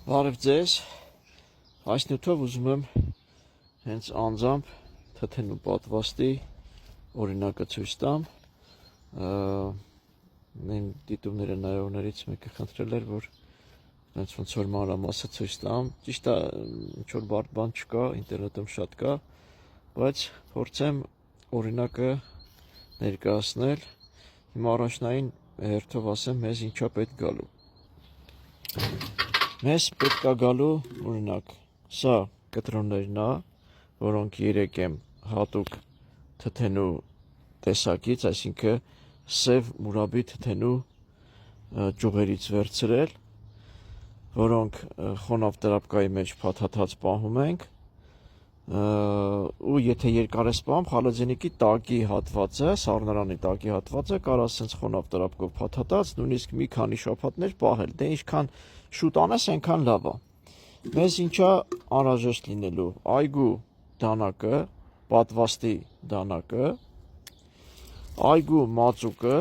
Բարև ձեզ, այս նյութով ուզում եմ հենց անձամբ թթենու պատվաստի օրինակը ցույց տամ, իմ դիտումները նայողներից մեկը խնդրել էր, որ հենց ոնց որ մանրամասը ցույց տամ, ճիշտ է, ինչ-որ բարդ բան չկա, ինտերնետում շատ կա, բայց փորձեմ օրինակը ներկայացնել, հիմա առաջնային հերթով ասեմ, մեզ ինչա պետք գալու։ Մեզ պետք է գալու, օրինակ, սա կտրոններն է, որոնք 3 եմ հատուկ թթենու տեսակից, այսինքն սև մուրաբի թթենու ճյուղերից վերցրել, որոնք խոնավ տրապկայի մեջ փաթաթած պահում ենք, ու եթե երկար է սպանում, խալոձենիկի տակի հատվածը, սառնարանի տակի հատվածը կարա ասենց խոնավ տրապկով փաթաթած, նույնիսկ մի քանի շաբաթներ պահել, դե ինչքան շուտ անես, այնքան լավ է։ Մեզ ինչա անհրաժեշտ լինելու, այգու դանակը, պատվաստի դանակը, այգու մածուկը,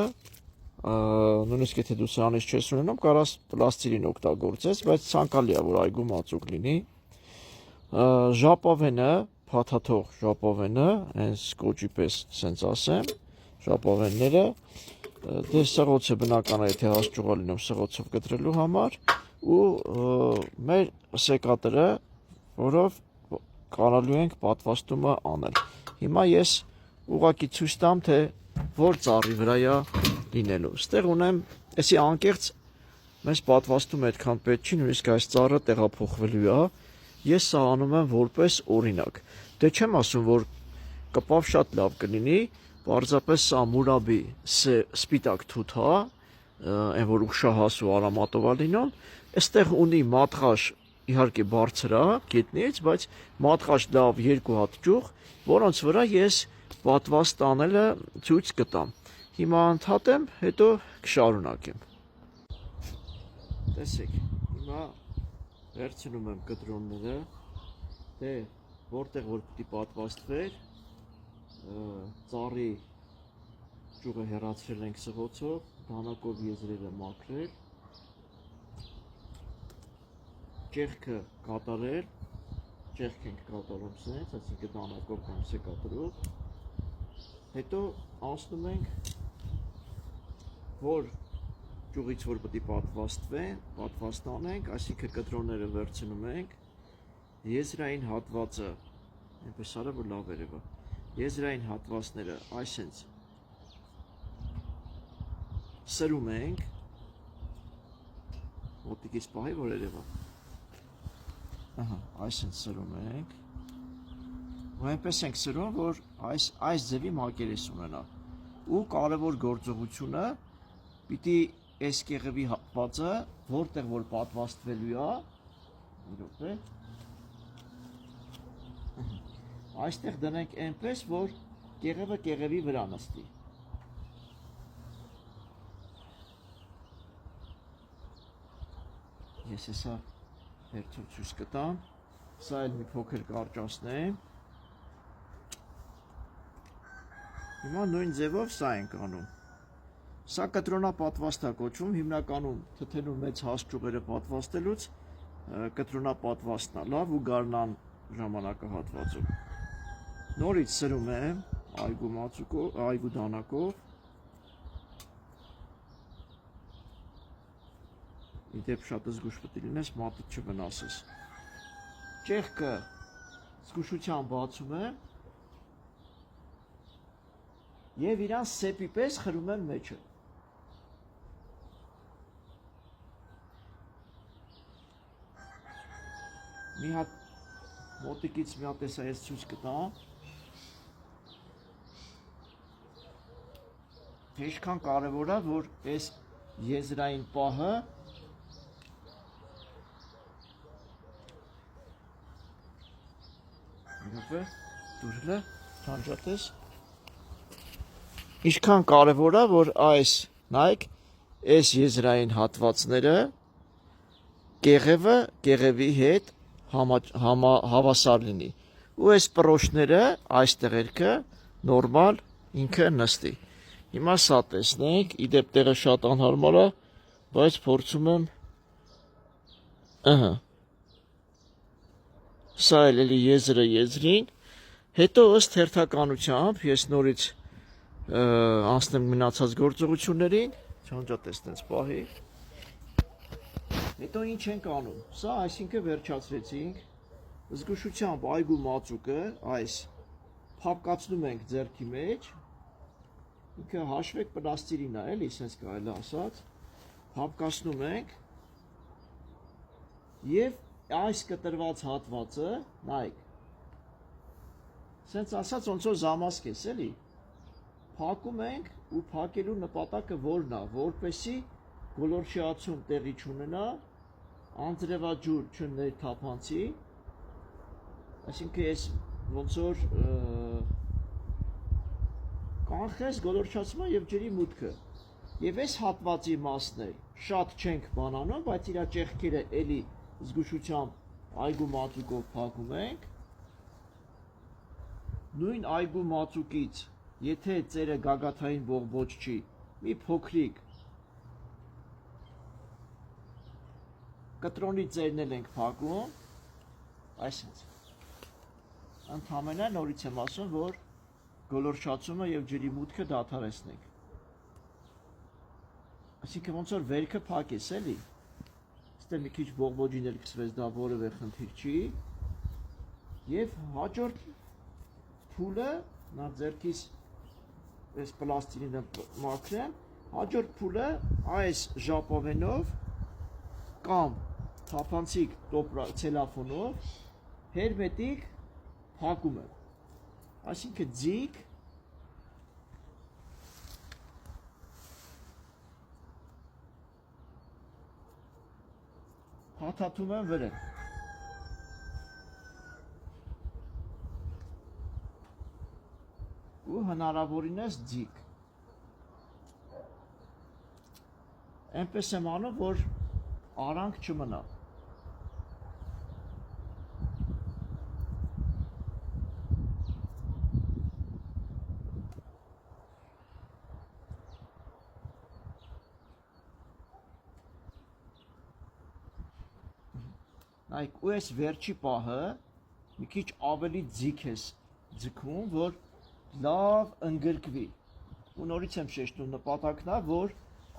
նույնիսկ եթե դու սրանից չես ունենում, կարաս պլաստիլին օգտագործես, բայց ցանկալի է, որ այգու մածուկ լինի, ժապավենը, փաթաթող ժապավենը, հենց կոճի պես սենց ասեմ, ժապավենները, դե սղոցը բնական է, եթե հասճուղա լինում սղոցով կտրելու համար, ու մեր սեկատորը, որով կարալու ենք պատվաստումը անել։ Հիմա ես ուղղակի ցույց տամ, թե որ ծառի վրա է լինելու։ Ստեղ ունեմ, էսի անկեղծ մեզ պատվաստում այդքան պետք չի, նույնիսկ այս ծառը տեղափոխվելու է։ Ես սա անում եմ որպես օրինակ։ Դե չեմ ասում, որ կպավ շատ լավ կլինի, պարզապես սա մուրաբի սպիտակ թութ է, այն որ ուշահաս ու արամատով է լինում, այստեղ ունի մատղաշ, իհարկե բարձր է գետնից, բայց մատղաշ լավ 2 հատ ճյուղ, որոնց վրա ես պատվաստ անելը ցույց կտամ։ Հիմա ընդհատեմ, հետո կշարունակեմ։ Տեսեք, հիմա վերցնում եմ կտրոնները, դե որտեղ որ պիտի պատվաստվեր, ծառի ճյուղը հեռացրել ենք սղոցով, դանակով եզրերը մաքրել, ճեղքը կատարել, ճեղք ենք կատարում սենց, այսինքն դանակով կամ սեկատորով, հետո անցնում ենք, որ ճյուղից որ պիտի պատվաստանենք, այսինքն կտրոնները վերցնում ենք, եզրային հատվածը, այնպես արա, որ լավ երևա, եզրային հատվածները այսենց սրում ենք, մոտիկից պահի, որ երևա, այսենց սրում ենք, ու այնպես ենք սրում, որ այս ձևի մակերես ունենա, ու կարևոր գործողությունը պիտի այս կեղևի հատվածը, որտեղ որ պատվաստվելու է, այստեղ դնենք այնպես, որ կեղևը կեղևի վրա նստի։ Ես հեսա հերթով ցույց կտամ, սա էլ մի փոքր կարճացնեմ։ Հիմա նույն ձևով սա ենք անում։ Սա կտրոնապատվաստ է կոչվում, հիմնականում թթենու մեծ հաստ ճյուղերը պատվաստելուց կտրոնապատվաստն է լավ ու գարնան ժամանակահատվածում։ Նորից սրում եմ այգու մածուկով, այգու դանակով։ Իդեպ շատ զգուշ պետք է լինես, մատիտ չվնասես։ Ճեղքը զգուշությամբ բացում եմ և իրան սեպի պես խրում եմ մեջը։ Մի հատ մոտիկից մի հատ տեսա ես ցույց կտամ։ Ինչքան կարևոր է, որ այս եզրային պահը դուրլը թանջատես։ Ինչքան կարևոր է, որ այս, նայեք, այս եզրային հատվածները կեղևը կեղևի հետ հավասար լինի։ Ու այս պրոշները, այս տեղերքը նորմալ ինքը նստի։ Հիմա սա տեսնենք, իդեպ տեղը շատ անհարմար է, բայց փորձում եմ, Սա էլի եզրը եզրին, հետո ըստ հերթականությամբ ես նորից անցնեմ մնացած գործողություններին, չանջատես պահի։ Հետո ինչ ենք անում, սա այսինքն վերջացրեցինք, զգուշությամբ այգու մածուկը, այս փապկացնում ենք ձեռքի մեջ, ինքը հաշվեք պլաստիրին է, էլի, սենց կարելի ասած, փապկացնում ենք և այս կտրված հատվածը, նայք, սենց ասած ոնց որ զամասկ ես, էլի, փակում ենք ու փակելու նպատակը որն է, որպեսի գոլորշիացում տեղի չունենա, անձրևաջուր չներթափանցի, այսինքն ես ոնց որ կանխես գոլորշիացումը և ջրի մուտքը, և այս հատվածի մասն էլ շատ չենք բանանում, բայց իրա ճեղքերը էլի զգուշությամբ այգու մածուկով փակում ենք, նույն այգու մածուկից, եթե ծերը գագաթային բողբոջ չի, մի փոքրիկ կտրոնի ծերն էլ ենք փակում, այսինց, ընդհանրապես նորից եմ ասում, որ գոլորշիացումը և ջրի մուտքը դադարեցնենք, այսինքն ոնց որ վերքը փակ ես էլի, ստե մի քիչ բողբոջին էլ կսվեց, դա որևէ խնդիր չի, և հաջորդ փուլը, նա ձեռքիս այս պլաստիրինը մաքրեմ, հաջորդ փուլը այս ժապավենով կամ թափանցիկ ցելոֆանով հերմետիկ փակում եմ, այսինքն ձիգ, հաթաթում եմ վրեն, ու հնարավորինս ձիգ, այնպես եմ անում, որ արանք չմնա, նայք, ու այս վերջի պահը մի քիչ ավելի ձիգ ես ձգում, որ լավ ընգրկվի, ու նորից եմ շեշտում նպատակն է, որ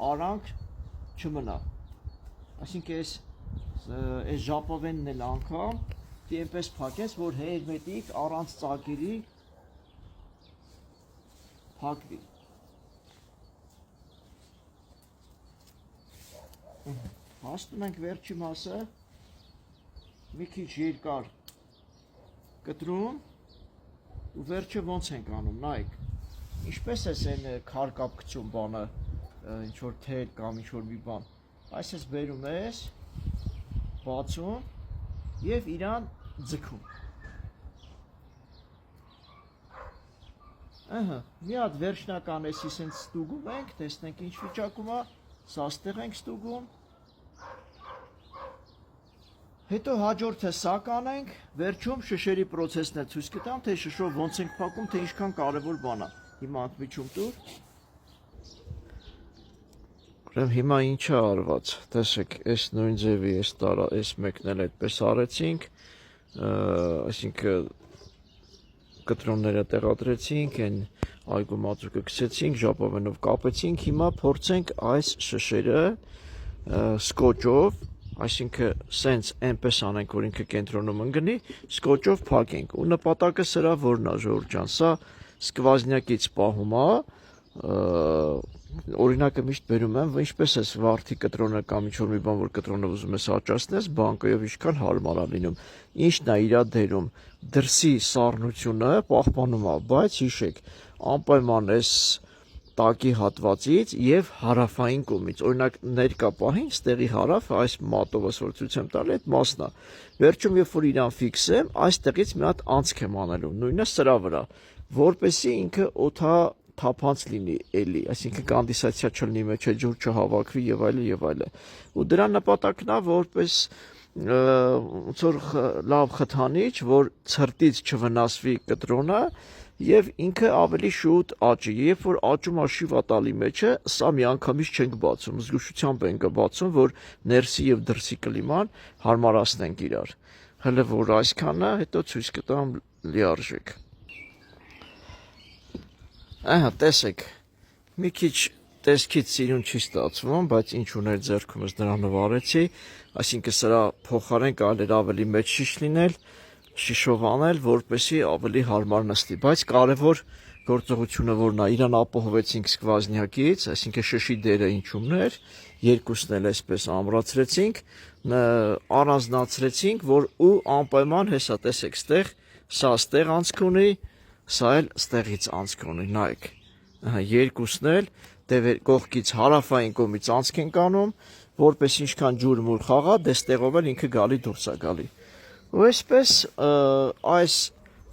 արանք չմնա, այսինքն այս ժապավենն էլ անգամ դի այնպես փակես, որ հերմետիկ առանց ծակերի փակվի, հասնում ենք վերջի մասը, մի քիչ երկար կտրում ու վերջը ոնց ենք անում, նայք, ինչպես ես այն քարկապ գցում բանը, ինչ-որ թել կամ ինչ-որ մի բան, այս ես բերում ես, բացում և իրան ձգում, մի հատ վերջնական էսի սենց ստուգում ենք, տեսնենք ինչ վիճակում է, սա ստեղ ենք ստուգում, հետո հաջորդը սա կանենք, վերջում շշերի պրոցեսն է ցույց կտամ, թե շշով ոնց ենք փակում, թե ինչքան կարևոր բան է, հիմա ընդմիջում տուր, ուրեմն հիմա ինչ է արված, տեսեք, այս նույն ձևի այս մեկն էլ այդպես արեցինք, այսինքն կտրոնները տեղադրեցինք, այն այգու մածուկը գցեցինք, ժապավենով կապեցինք, հիմա փորձենք այս շշերը սկոճով, այսինքն սենց այնպես անենք, որ ինքը կենտրոնում ընկնի, սկոճով փակենք, ու նպատակը սրա որն է, ժողովուրդ ջան, սա սկվազնյակից պահում է, օրինակը միշտ բերում եմ, ինչպես ես վարդի կտրոնը կամ ինչ-որ մի բան, որ կտրոնը ուզում ես աճացնես, բանկայով ինչքան հարմար է լինում, ինչն է իրա դերում, դրսի սառնությունը պահպանում է, բայց հիշեք, անպայման այս տակի հատվածից և հարավային կողմից, օրինակ ներկա պահին, ստեղի հարավ, այս մատով որ ցույց եմ տալի, այդ մասն է, վերջում երբ որ իրան ֆիքսեմ, այստեղից մի հատ անցք եմ անելու, նույնը սրա վրա, որպեսզի ինքը օդաթափանց լինի էլի, այսինքն կանդենսացիա չլինի մեջը, ջուր չհավաքվի եւ այլն, ու դրա նպատակն է, որպես ոնց որ լավ խթանիչ, որ ցրտից չվնասվի կտրոնը և ինքը ավելի շուտ աճի, երբ որ աճում է շիվատալի մեջը, սա միանգամից չենք բացում, զգուշությամբ ենք բացում, որ ներսի և դրսի կլիման հարմարացնենք իրար, հələ որ այսքանը, հետո ցույց կտամ լիարժեք։ Ահա, տեսեք, մի քիչ տեսքից սիրուն չի ստացվում, բայց ինչ ուներ ձեռքումս դրանով արեցի, այսինքն սրա փոխարեն կարելի էր ավելի մեծ շիշ լինել, շիշով անել, որպեսզի ավելի հարմար նստի, բայց կարևոր գործողությունը որն է, իրան ապահովեցինք սկվազնյակից, այսինքն շշի դերը ինչումն էր, երկուսն էլ այսպես ամրացրեցինք, առանձնացրեցինք, որ ու անպայման հեսա տեսեք ստեղ, սա ստեղ անցք ունի, սա էլ ստեղից անցք ունի, նայեք, երկուսն էլ կողքից հարավային կողմից անցք ենք անում, որպես ինչքան ջուր մուր խաղա, դե ստեղով էլ ինքը գալի դուրս է գալի։ Ու այսպես այս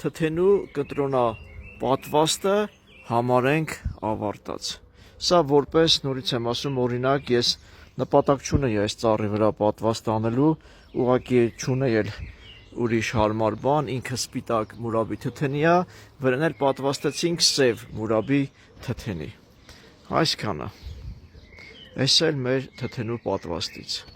թթենու կտրոնա պատվաստը համարենք ավարտած։ Սա որպես նորից եմ ասում օրինակ ես նպատակ չունեի այս ծառի վրա պատվաստ անելու, ուղղակի չունեի էլ ուրիշ հարմար բան, ինքը սպիտակ մուրաբի թթենի է, վրան էլ պատվաստեցինք սև մուրաբի թթենի։ Այսքանը։ Այս էլ մեր թթենու պատվաստից։